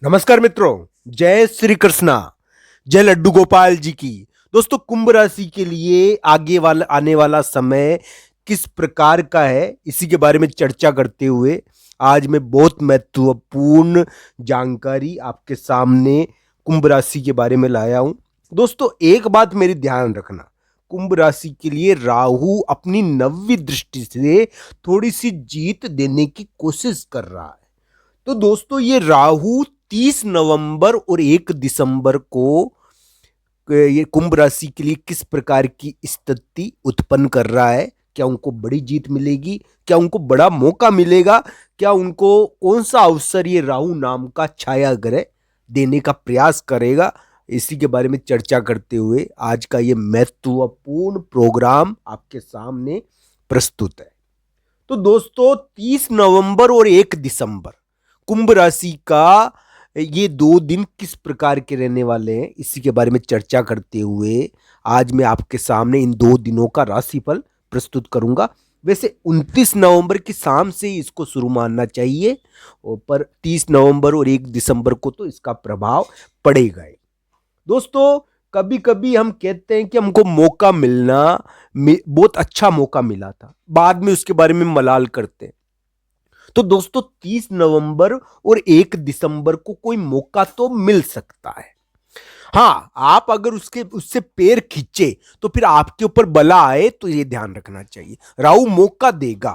नमस्कार मित्रों, जय श्री कृष्णा, जय लड्डू गोपाल जी की। दोस्तों, कुंभ राशि के लिए आगे वाला आने वाला समय किस प्रकार का है, इसी के बारे में चर्चा करते हुए आज मैं बहुत महत्वपूर्ण जानकारी आपके सामने कुंभ राशि के बारे में लाया हूं। दोस्तों, एक बात मेरी ध्यान रखना, कुंभ राशि के लिए राहु अपनी नवी दृष्टि से थोड़ी सी जीत देने की कोशिश कर रहा है। तो दोस्तों, ये राहु 30 नवंबर और 1 दिसंबर को ये कुंभ राशि के लिए किस प्रकार की स्थिति उत्पन्न कर रहा है। क्या उनको बड़ी जीत मिलेगी? क्या उनको बड़ा मौका मिलेगा? क्या उनको कौन सा अवसर ये राहु नाम का छाया ग्रह देने का प्रयास करेगा? इसी के बारे में चर्चा करते हुए आज का ये महत्वपूर्ण प्रोग्राम आपके सामने प्रस्तुत है। तो दोस्तों, 30 नवंबर और 1 दिसंबर कुंभ राशि का ये 2 दिन किस प्रकार के रहने वाले हैं, इसी के बारे में चर्चा करते हुए आज मैं आपके सामने इन 2 दिनों का राशिफल प्रस्तुत करूंगा। वैसे 29 नवंबर की शाम से ही इसको शुरू मानना चाहिए, पर 30 नवंबर और 1 दिसंबर को तो इसका प्रभाव पड़ेगा ही। दोस्तों, कभी कभी हम कहते हैं कि हमको मौका मिलना बहुत अच्छा मौका मिला था, बाद में उसके बारे में मलाल करते हैं। तो दोस्तों, 30 नवंबर और 1 दिसंबर को कोई मौका तो मिल सकता है। हाँ, आप अगर उससे पैर खींचे तो फिर आपके ऊपर बला आए, तो ये ध्यान रखना चाहिए। राहु मौका देगा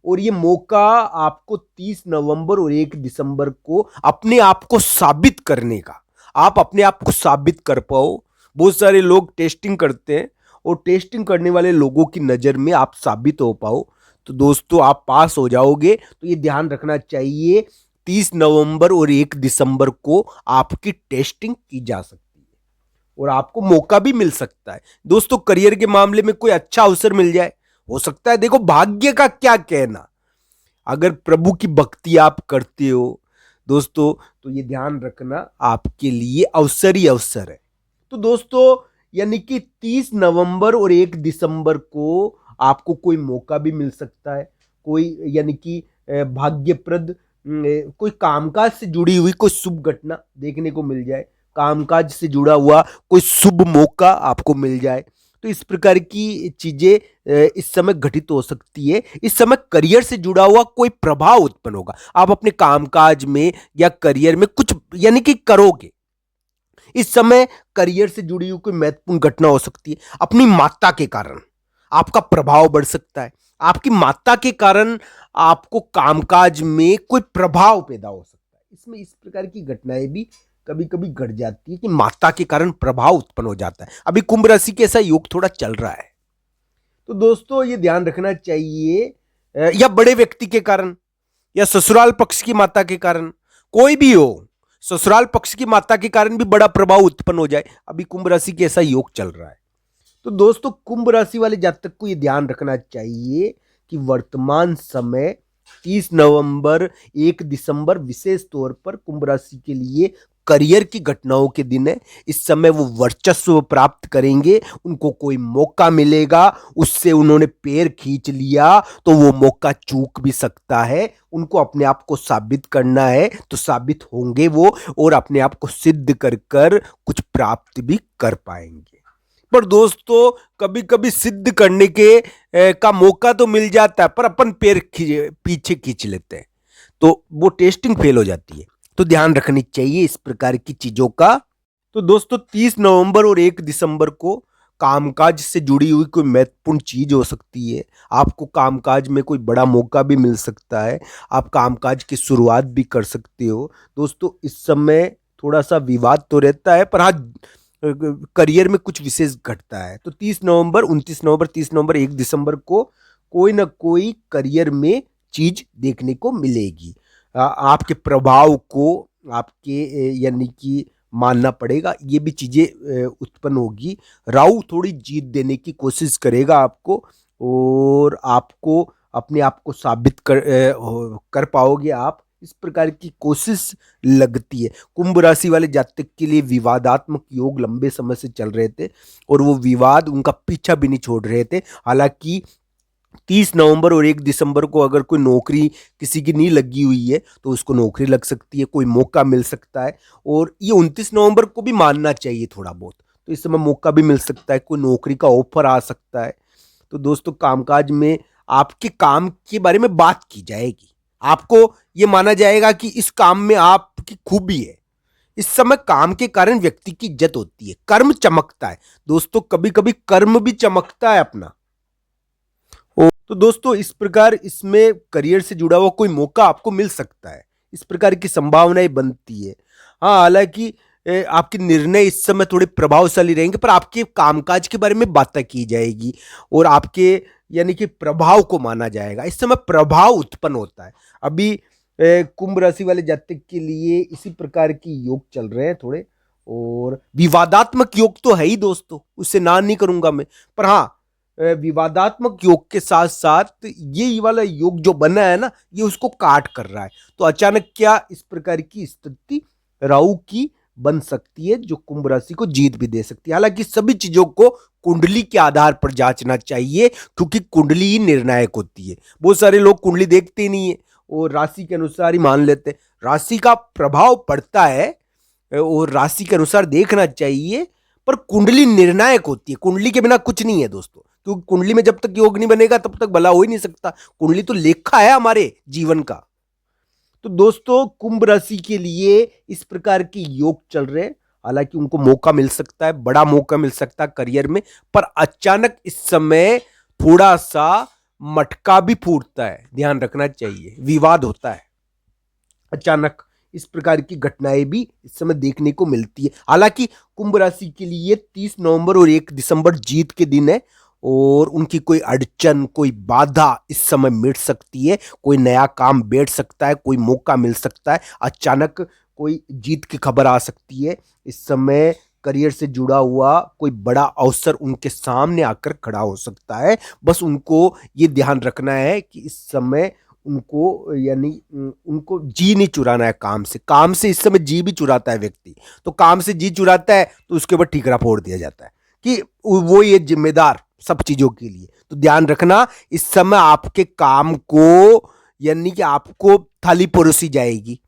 और ये मौका आपको 30 नवंबर और 1 दिसंबर को अपने आप को साबित करने का, आप अपने आप को साबित कर पाओ। बहुत सारे लोग टेस्टिंग करते हैं और टेस्टिंग करने वाले लोगों की नज़र में आप साबित हो पाओ, तो दोस्तों आप पास हो जाओगे। तो ये ध्यान रखना चाहिए, 30 नवंबर और 1 दिसंबर को आपकी टेस्टिंग की जा सकती है और आपको मौका भी मिल सकता है। दोस्तों, करियर के मामले में कोई अच्छा अवसर मिल जाए, हो सकता है। देखो, भाग्य का क्या कहना, अगर प्रभु की भक्ति आप करते हो दोस्तों, तो ये ध्यान रखना आपके लिए अवसर ही अवसर है। तो दोस्तों, यानी कि 30 नवंबर और 1 दिसंबर को आपको कोई मौका भी मिल सकता है, कोई यानी कि भाग्यप्रद कोई कामकाज से जुड़ी हुई कोई शुभ घटना देखने को मिल जाए, कामकाज से जुड़ा हुआ कोई शुभ मौका आपको मिल जाए। तो इस प्रकार की चीजें इस समय घटित हो सकती है। इस समय करियर से जुड़ा हुआ कोई प्रभाव उत्पन्न होगा, आप अपने कामकाज में या करियर में कुछ यानी कि करोगे। इस समय करियर से जुड़ी हुई कोई महत्वपूर्ण घटना हो सकती है। अपनी माता के कारण आपका प्रभाव बढ़ सकता है, आपकी माता के कारण आपको कामकाज में कोई प्रभाव पैदा हो सकता है। इसमें इस प्रकार की घटनाएं भी कभी कभी घट जाती है कि माता के कारण प्रभाव उत्पन्न हो जाता है। अभी कुंभ राशि के ऐसा योग थोड़ा चल रहा है, तो दोस्तों ये ध्यान रखना चाहिए। या बड़े व्यक्ति के कारण या ससुराल पक्ष की माता के कारण, कोई भी हो, ससुराल पक्ष की माता के कारण भी बड़ा प्रभाव उत्पन्न हो जाए। अभी कुंभ राशि के ऐसा योग चल रहा है। तो दोस्तों, कुंभ राशि वाले जातक को यह ध्यान रखना चाहिए कि वर्तमान समय 30 नवंबर 1 दिसंबर विशेष तौर पर कुंभ राशि के लिए करियर की घटनाओं के दिन है। इस समय वो वर्चस्व प्राप्त करेंगे, उनको कोई मौका मिलेगा, उससे उन्होंने पैर खींच लिया तो वो मौका चूक भी सकता है। उनको अपने आप को साबित करना है तो साबित होंगे वो, और अपने आप को सिद्ध कर कर कुछ प्राप्त भी कर पाएंगे। पर दोस्तों, कभी कभी सिद्ध करने के का मौका तो मिल जाता है, पर अपन पैर पीछे खींच लेते हैं तो वो टेस्टिंग फेल हो जाती है। तो ध्यान रखनी चाहिए इस प्रकार की चीजों का। तो दोस्तों, 30 नवंबर और 1 दिसंबर को कामकाज से जुड़ी हुई कोई महत्वपूर्ण चीज हो सकती है। आपको कामकाज में कोई बड़ा मौका भी मिल सकता है, आप कामकाज की शुरुआत भी कर सकते हो। दोस्तों, इस समय थोड़ा सा विवाद तो रहता है, पर हाँ, करियर में कुछ विशेष घटता है। तो 30 नवंबर 29 नवंबर 30 नवंबर 1 दिसंबर को कोई ना कोई करियर में चीज देखने को मिलेगी। आपके प्रभाव को आपके यानी कि मानना पड़ेगा, ये भी चीजें उत्पन्न होगी। राहु थोड़ी जीत देने की कोशिश करेगा आपको, और आपको अपने आप को साबित कर पाओगे आप, इस प्रकार की कोशिश लगती है। कुंभ राशि वाले जातक के लिए विवादात्मक योग लंबे समय से चल रहे थे और वो विवाद उनका पीछा भी नहीं छोड़ रहे थे। हालांकि 30 नवंबर और 1 दिसंबर को अगर कोई नौकरी किसी की नहीं लगी हुई है तो उसको नौकरी लग सकती है, कोई मौका मिल सकता है। और ये 29 नवंबर को भी मानना चाहिए थोड़ा बहुत, तो इस समय मौका भी मिल सकता है, कोई नौकरी का ऑफर आ सकता है। तो दोस्तों कामकाज में आपके काम के बारे में बात की जाएगी, आपको ये माना जाएगा कि इस काम में आपकी खूबी है। इस समय काम के कारण व्यक्ति की इज्जत होती है, कर्म चमकता है। दोस्तों कभी कभी कर्म भी चमकता है अपना। तो दोस्तों इस प्रकार इसमें करियर से जुड़ा हुआ कोई मौका आपको मिल सकता है, इस प्रकार की संभावनाएं बनती है। हाँ, हालांकि आपके निर्णय इस समय थोड़े प्रभावशाली रहेंगे, पर आपके कामकाज के बारे में बातें की जाएगी और आपके यानी कि प्रभाव को माना जाएगा। इस समय प्रभाव उत्पन्न होता है। अभी कुंभ राशि वाले जातक के लिए इसी प्रकार की योग चल रहे हैं थोड़े, और विवादात्मक योग तो है ही दोस्तों, उससे ना नहीं करूंगा मैं। पर हाँ, विवादात्मक योग के साथ साथ ये वाला योग जो बना है ना, ये उसको काट कर रहा है। तो अचानक क्या इस प्रकार की स्थिति राहु की बन सकती है जो कुंभ राशि को जीत भी दे सकती है। हालांकि सभी चीजों को कुंडली के आधार पर जांचना चाहिए, क्योंकि कुंडली ही निर्णायक होती है। बहुत सारे लोग कुंडली देखते ही नहीं है और राशि के अनुसार ही मान लेते हैं। राशि का प्रभाव पड़ता है और राशि के अनुसार देखना चाहिए, पर कुंडली निर्णायक होती है। कुंडली के बिना कुछ नहीं है दोस्तों, क्योंकि कुंडली में जब तक योग नहीं बनेगा तब तक भला हो ही नहीं सकता। कुंडली तो लेखा है हमारे जीवन का। तो दोस्तों कुंभ राशि के लिए इस प्रकार के योग चल रहे हैं। हालांकि उनको मौका मिल सकता है, बड़ा मौका मिल सकता है करियर में, पर अचानक इस समय थोड़ा सा मटका भी फूटता है, ध्यान रखना चाहिए। विवाद होता है अचानक, इस प्रकार की घटनाएं भी इस समय देखने को मिलती है। हालांकि कुंभ राशि के लिए 30 नवंबर और 1 दिसंबर जीत के दिन है, और उनकी कोई अड़चन, कोई बाधा इस समय मिट सकती है। कोई नया काम बैठ सकता है, कोई मौका मिल सकता है, अचानक कोई जीत की खबर आ सकती है। इस समय करियर से जुड़ा हुआ कोई बड़ा अवसर उनके सामने आकर खड़ा हो सकता है। बस उनको ये ध्यान रखना है कि इस समय उनको यानी उनको जी नहीं चुराना है काम से। काम से इस समय जी भी चुराता है व्यक्ति, तो काम से जी चुराता है तो उसके ऊपर ठीकरा फोड़ दिया जाता है कि वो ये जिम्मेदार सब चीजों के लिए। तो ध्यान रखना, इस समय आपके काम को यानी कि आपको थाली परोसी जाएगी।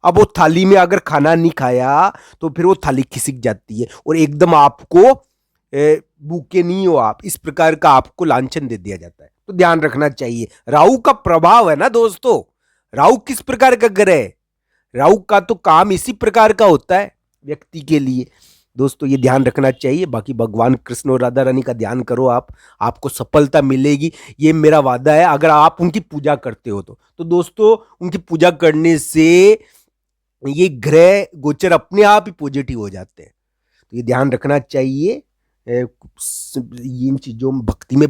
अब वो थाली में अगर खाना नहीं खाया तो फिर वो थाली खिसक जाती है और एकदम आपको भूखे नहीं हो आप, इस प्रकार का आपको लांछन दे दिया जाता है। तो ध्यान रखना चाहिए। राहु का प्रभाव है ना दोस्तों, राहु किस प्रकार का ग्रह है? राहु का तो काम इसी प्रकार का होता है व्यक्ति के लिए। दोस्तों ये ध्यान रखना चाहिए। बाकी भगवान कृष्ण और राधा रानी का ध्यान करो आप, आपको सफलता मिलेगी, ये मेरा वादा है, अगर आप उनकी पूजा करते हो तो दोस्तों उनकी पूजा करने से ये ग्रह गोचर अपने आप ही पॉजिटिव हो जाते हैं। तो ये ध्यान रखना चाहिए। इन चीजों में भक्ति में